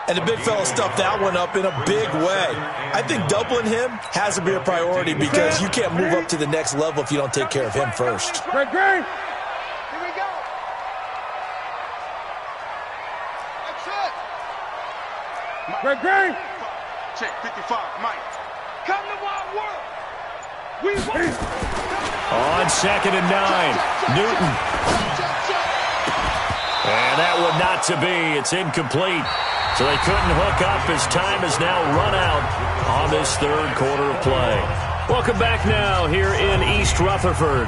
And the big fella stuffed that one up in a big way. I think doubling him has to be a priority because you can't move up to the next level if you don't take care of him first. Great. Here we go. That's it. Great. Check 55, Mike. Come to Wild World. We win. On 2nd and 9, Newton. And that one not to be. It's incomplete. So they couldn't hook up as time has now run out on this third quarter of play. Welcome back now here in East Rutherford.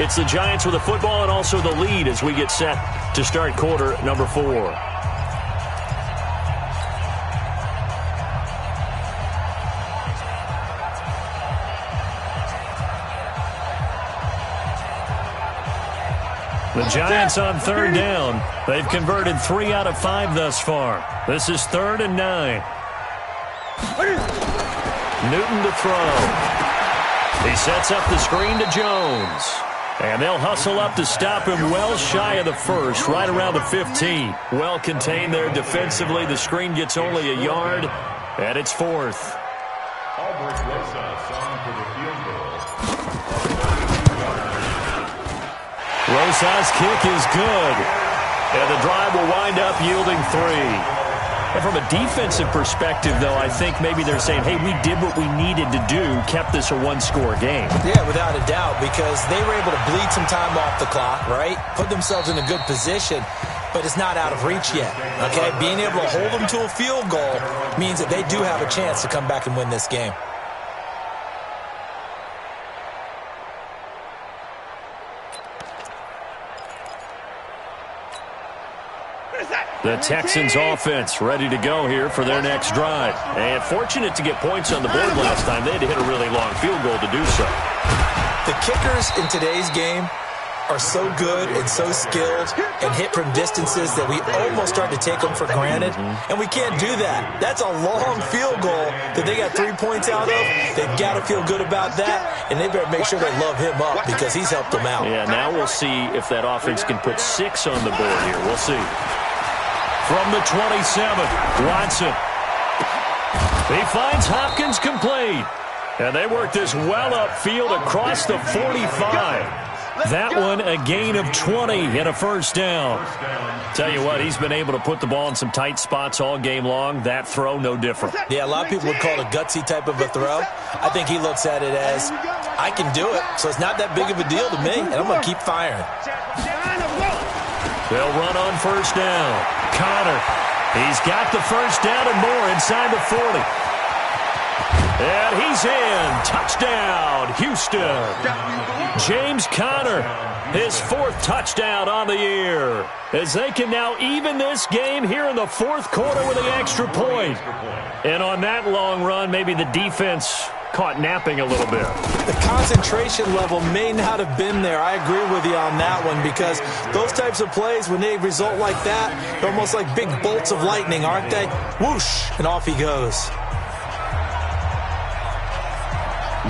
It's the Giants with the football and also the lead as we get set to start quarter number 4. The Giants on third down. They've converted 3 out of 5 thus far. This is 3rd and 9. Newton to throw. He sets up the screen to Jones. And they'll hustle up to stop him well shy of the first, right around the 15. Well contained there defensively. The screen gets only a yard, and it's 4th. Albert Rosas on for the field goal. Rosas' kick is good. And the drive will wind up yielding 3. And from a defensive perspective, though, I think maybe they're saying, hey, we did what we needed to do, kept this a one-score game. Yeah, without a doubt, because they were able to bleed some time off the clock, right? Put themselves in a good position, but it's not out of reach yet, okay? Being able to hold them to a field goal means that they do have a chance to come back and win this game. The Texans offense ready to go here for their next drive. And fortunate to get points on the board last time. They had to hit a really long field goal to do so. The kickers in today's game are so good and so skilled and hit from distances that we almost start to take them for granted. And we can't do that. That's a long field goal that they got 3 points out of. They've got to feel good about that, and they better make sure they love him up because he's helped them out. Yeah, now we'll see if that offense can put 6 on the board here. We'll see. From the 27, Watson. He finds Hopkins complete. And they work this well upfield across the 45. That one a gain of 20 and a first down. Tell you what, he's been able to put the ball in some tight spots all game long. That throw, no different. Yeah, a lot of people would call it a gutsy type of a throw. I think he looks at it as, I can do it, so it's not that big of a deal to me, and I'm going to keep firing. They'll run on first down. Connor, he's got the first down and more inside the 40. And he's in. Touchdown, Houston. James Conner, his 4th touchdown on the year, as they can now even this game here in the 4th quarter with the extra point. And on that long run, maybe the defense caught napping a little bit. The concentration level may not have been there. I agree with you on that one, because those types of plays, when they result like that, they're almost like big bolts of lightning, aren't they? Whoosh, and off he goes.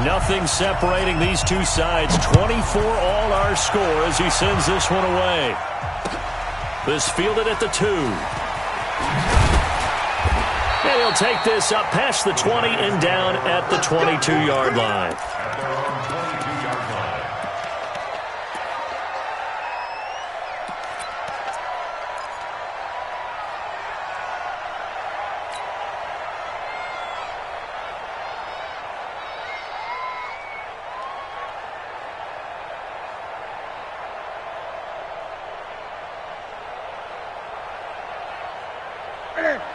Nothing separating these two sides. 24 all our score as he sends this one away. This fielded at the 2. And he'll take this up past the 20 and down at the 22-yard line.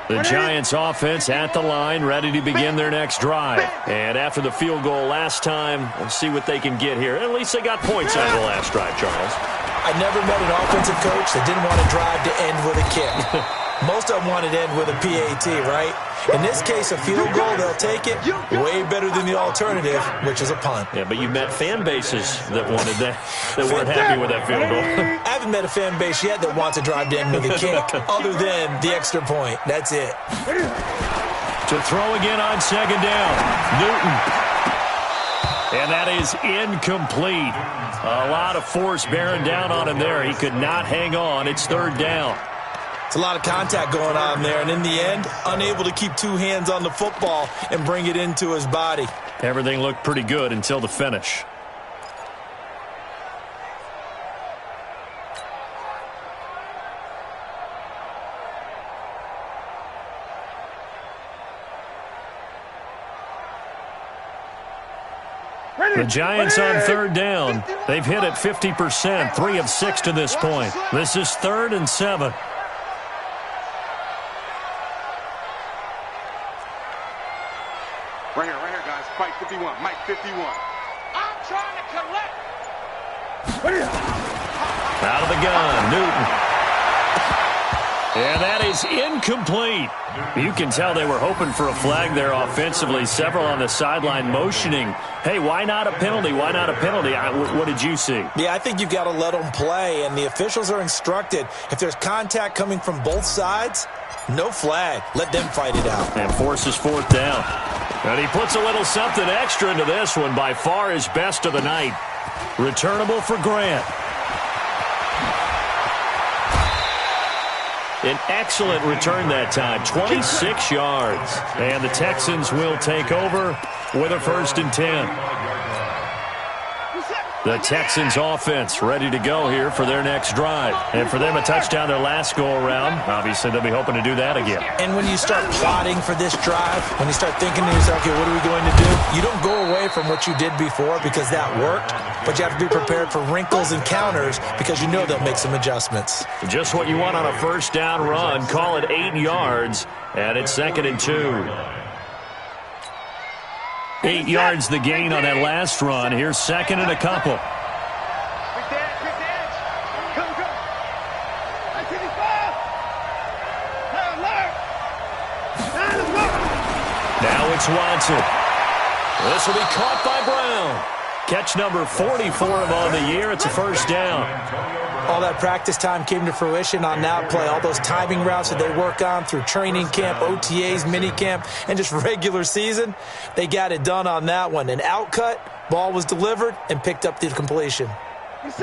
The Giants offense at the line, ready to begin their next drive. And after the field goal last time, we'll see what they can get here. At least they got points out of the last drive, Charles. I never met an offensive coach that didn't want to drive to end with a kick. Most of them wanted to end with a PAT, right? In this case, a field goal, they'll take it. Way better than the alternative, which is a punt. Yeah, but you've met fan bases that wanted that, that weren't happy with that field goal. I haven't met a fan base yet that wants to drive to end with a kick, other than the extra point. That's it. To throw again on second down. Newton. And that is incomplete. A lot of force bearing down on him there. He could not hang on. It's third down. It's a lot of contact going on there, and in the end, unable to keep 2 hands on the football and bring it into his body. Everything looked pretty good until the finish. The Giants on third down. They've hit it 50%, 3 of 6 to this point. This is 3rd and 7. Right here, guys. Mike 51. Mike 51. I'm trying to collect. Out of the gun, Newton. And that is incomplete. You can tell they were hoping for a flag there offensively. Several on the sideline motioning, hey, why not a penalty? Why not a penalty? What did you see? Yeah, I think you've got to let them play, and the officials are instructed. If there's contact coming from both sides, no flag. Let them fight it out. And forces 4th down. And he puts a little something extra into this one. By far his best of the night. Returnable for Grant. An excellent return that time. 26 yards. And the Texans will take over with a 1st and 10. The Texans offense ready to go here for their next drive. And for them, a touchdown their last go-around. Obviously, they'll be hoping to do that again. And when you start plotting for this drive, when you start thinking to yourself, okay, what are we going to do? You don't go away from what you did before because that worked, but you have to be prepared for wrinkles and counters because you know they'll make some adjustments. Just what you want on a first down run. Call it 8 yards, and it's 2nd and 2. 8 yards the gain on that last run. Here's 2nd and a couple. Now it's Watson. This will be caught by Brown. Catch number 40 for him on the year. It's a first down. All that practice time came to fruition on that play. All those timing routes that they work on through training camp, OTAs, minicamp, and just regular season, they got it done on that one. An outcut, ball was delivered, and picked up the completion.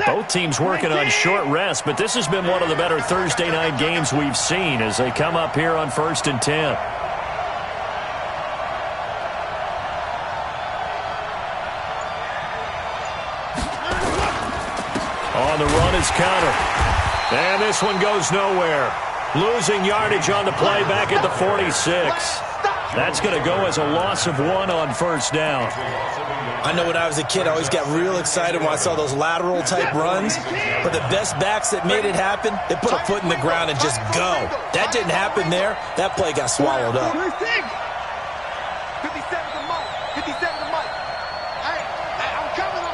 Both teams working on short rest, but this has been one of the better Thursday night games we've seen as they come up here on 1st and 10. On the run is Conner. And this one goes nowhere. Losing yardage on the play back at the 46. That's going to go as a loss of 1 on first down. I know when I was a kid, I always got real excited when I saw those lateral-type runs. But the best backs that made it happen, they put a foot in the ground and just go. That didn't happen there. That play got swallowed up. 57 to Mike. 57 to Mike. Hey, I'm coming.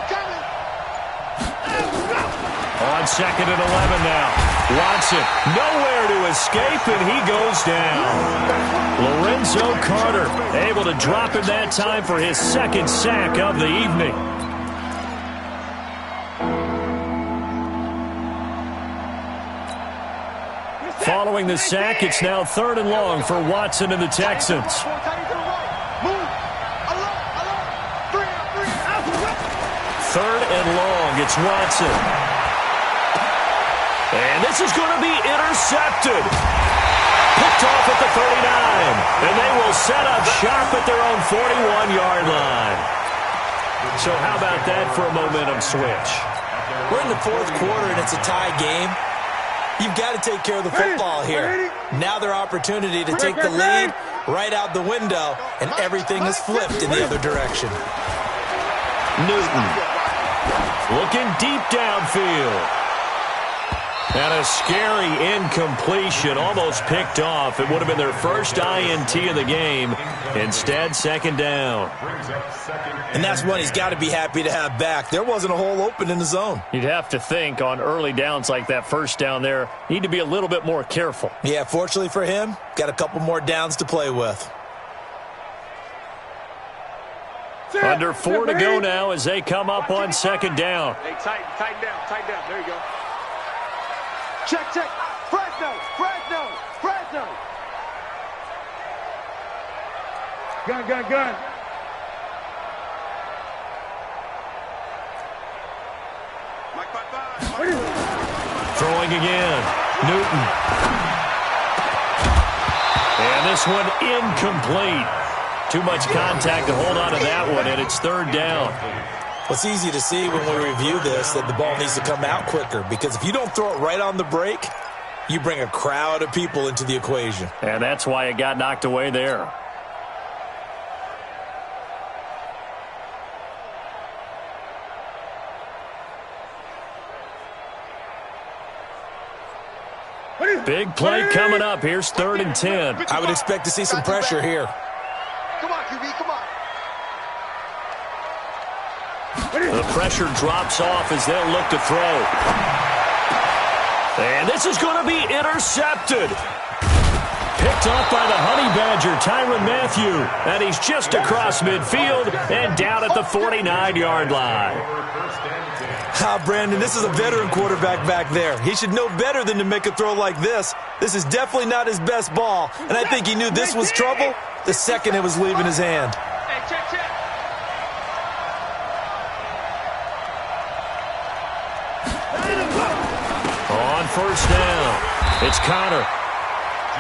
On second and 11 now. Watson, nowhere to escape, and he goes down. Lorenzo Carter able to drop him that time for his second sack of the evening. Following the sack, it's now 3rd and long for Watson and the Texans. Third and long, it's Watson. And this is going to be intercepted. Picked off at the 39. And they will set up shop at their own 41-yard line. So how about that for a momentum switch? We're in the 4th quarter, and it's a tie game. You've got to take care of the football here. Now their opportunity to take the lead right out the window, and everything is flipped in the other direction. Newton looking deep downfield. And a scary incompletion, almost picked off. It would have been their first INT of the game. Instead, 2nd down. And that's one he's got to be happy to have back. There wasn't a hole open in the zone. You'd have to think on early downs like that first down there, need to be a little bit more careful. Yeah, fortunately for him, got a couple more downs to play with. Under 4 to go now as they come up on 2nd down. Hey, tighten down. There you go. Check. Fresno. Gun. Throwing again. Newton. And this one incomplete. Too much contact to hold on to that one, and it's 3rd down. Well, it's easy to see when we review this that the ball needs to come out quicker, because if you don't throw it right on the break, you bring a crowd of people into the equation. And that's why it got knocked away there. Big play coming up. Here's 3rd and 10. I would expect to see some pressure here. Come on, QB, come on. The pressure drops off as they'll look to throw. And this is going to be intercepted. Picked up by the Honey Badger, Tyrann Mathieu. And he's just across midfield and down at the 49-yard line. Brandon, this is a veteran quarterback back there. He should know better than to make a throw like this. This is definitely not his best ball. And I think he knew this was trouble the second it was leaving his hand. Hey, check. On first down, it's Connor.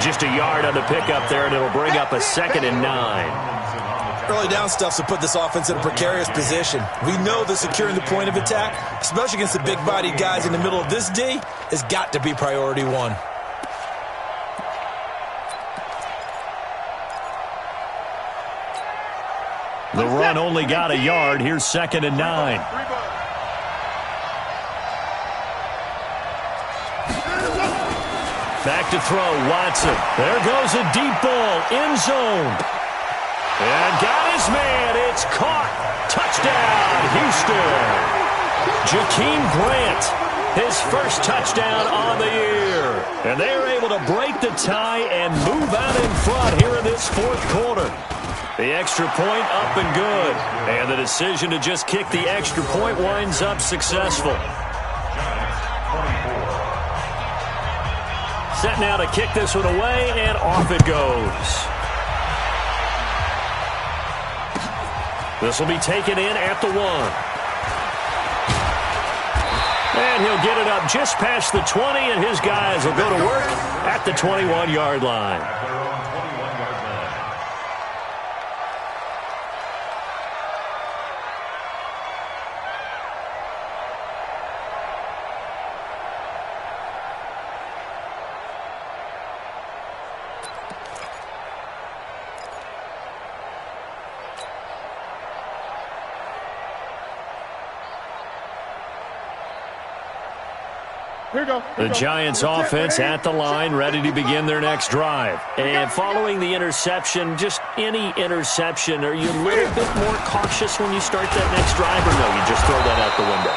Just a yard on the pickup there, and it'll bring up a 2nd and 9. Early down stuff to put this offense in a precarious position. We know that securing the point of attack, especially against the big-bodied guys in the middle of this D, has got to be priority 1. The run only got a yard. Here's 2nd and 9. Back to throw, Watson. There goes a deep ball, end zone. And got his man. It's caught. Touchdown, Houston. Jakeem Grant, his first touchdown on the year. And they are able to break the tie and move out in front here in this 4th quarter. The extra point up and good. And the decision to just kick the extra point winds up successful. Set now to kick this one away, and off it goes. This will be taken in at the 1. And he'll get it up just past the 20, and his guys will go to work at the 21-yard line. The Giants offense at the line, ready to begin their next drive. And following the interception, just any interception, are you a little bit more cautious when you start that next drive, or no, you just throw that out the window?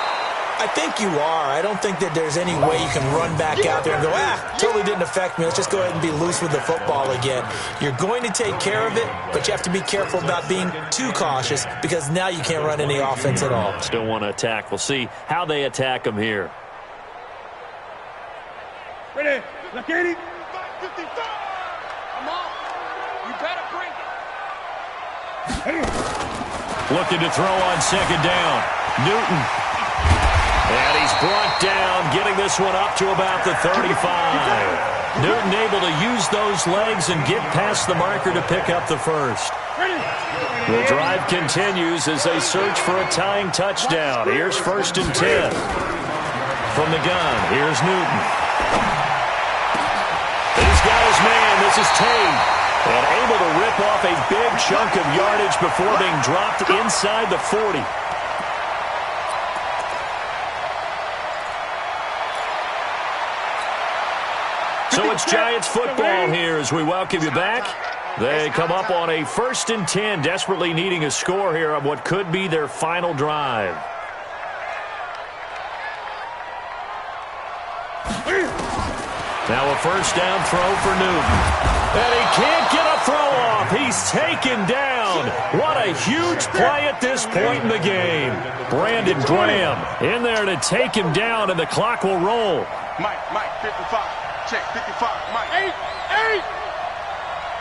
I think you are. I don't think that there's any way you can run back out there and go, totally didn't affect me. Let's just go ahead and be loose with the football again. You're going to take care of it, but you have to be careful about being too cautious because now you can't run any offense at all. Still want to attack. We'll see how they attack them here. Ready? Look at it. 55. Come on. You better bring it. Looking to throw on second down. Newton. And he's brought down, getting this one up to about the 35. Newton able to use those legs and get past the marker to pick up the first. The drive continues as they search for a tying touchdown. Here's 1st and 10. From the gun, here's Newton. He's got his man. This is Tate. And able to rip off a big chunk of yardage before being dropped inside the 40. So it's Giants football here as we welcome you back. They come up on a 1st and 10, desperately needing a score here on what could be their final drive. Now a 1st down throw for Newton. And he can't get a throw off. He's taken down. What a huge play at this point in the game. Brandon Graham in there to take him down, and the clock will roll. Mike, 55. Check, 55. Mike. 8.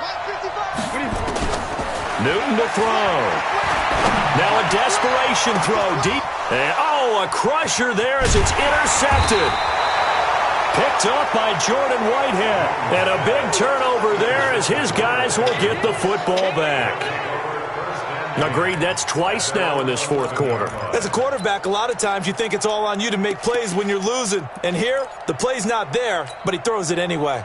Mike, 55. Newton to throw. Now a desperation throw deep. And, a crusher there as it's intercepted. Picked up by Jordan Whitehead. And a big turnover there as his guys will get the football back. Agreed, that's twice now in this 4th quarter. As a quarterback, a lot of times you think it's all on you to make plays when you're losing. And here, the play's not there, but he throws it anyway.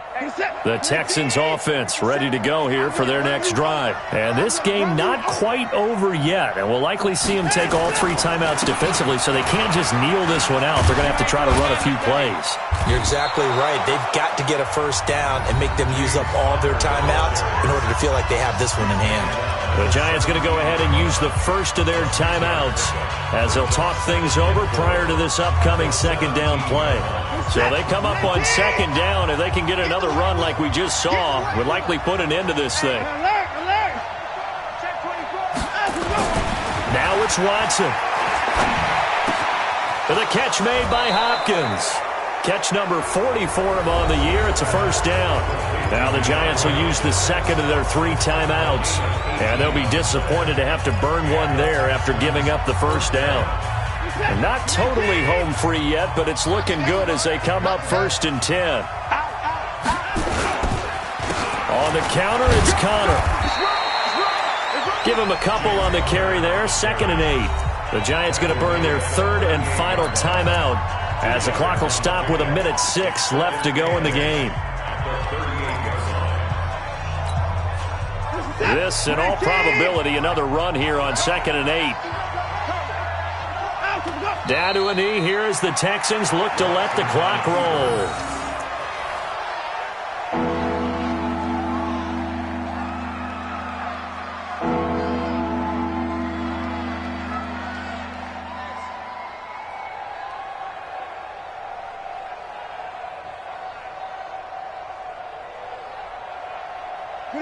The Texans offense ready to go here for their next drive. And this game not quite over yet. And we'll likely see them take all 3 timeouts defensively, so they can't just kneel this one out. They're going to have to try to run a few plays. You're exactly right. They've got to get a 1st down and make them use up all their timeouts in order to feel like they have this one in hand. The Giants going to go ahead and use the first of their timeouts as they'll talk things over prior to this upcoming 2nd down play. So they come up on 2nd down. If they can get another run like we just saw, would likely put an end to this thing. Now it's Watson. The catch made by Hopkins. Catch number 40 for him on the year. It's a 1st down. Now the Giants will use the 2nd of their 3 timeouts. And they'll be disappointed to have to burn one there after giving up the 1st down. And not totally home free yet, but it's looking good as they come up 1st and 10. On the counter, it's Connor. Give him a couple on the carry there. 2nd and 8. The Giants going to burn their 3rd and final timeout, as the clock will stop with 1:06 left to go in the game. This, in all probability, another run here on 2nd and 8. Down to a knee here as the Texans look to let the clock roll.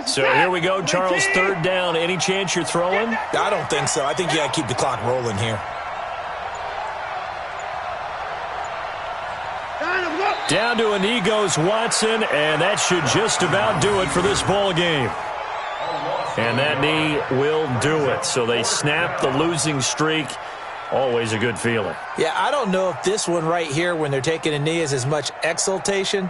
So here we go, Charles, 3rd down. Any chance you're throwing? I don't think so. I think you got to keep the clock rolling here. Down to a knee goes Watson, and that should just about do it for this ball game. And that knee will do it. So they snap the losing streak. Always a good feeling. Yeah, I don't know if this one right here, when they're taking a knee, is as much exultation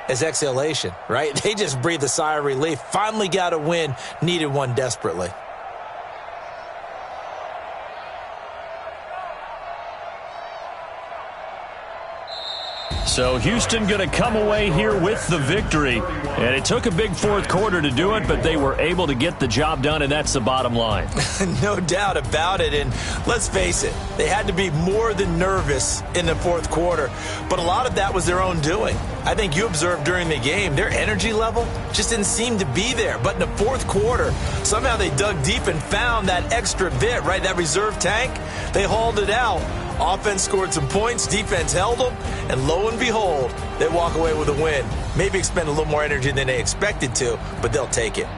as exhalation, right? They just breathe a sigh of relief. Finally got a win, needed one desperately. So Houston going to come away here with the victory. And it took a big fourth quarter to do it, but they were able to get the job done, and that's the bottom line. No doubt about it. And let's face it, they had to be more than nervous in the fourth quarter. But a lot of that was their own doing. I think you observed during the game, their energy level just didn't seem to be there. But in the fourth quarter, somehow they dug deep and found that extra bit, right, that reserve tank. They hauled it out. Offense scored some points, defense held them, and lo and behold, they walk away with a win. Maybe expend a little more energy than they expected to, but they'll take it.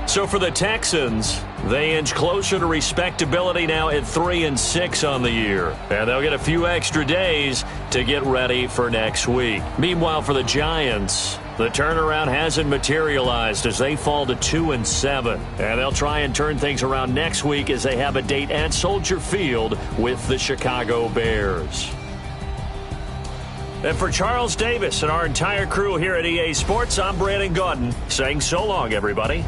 So for the Texans, they inch closer to respectability now at 3-6 on the year. And they'll get a few extra days to get ready for next week. Meanwhile, for the Giants, the turnaround hasn't materialized as they fall to 2-7. And they'll try and turn things around next week as they have a date at Soldier Field with the Chicago Bears. And for Charles Davis and our entire crew here at EA Sports, I'm Brandon Gaudin saying so long, everybody.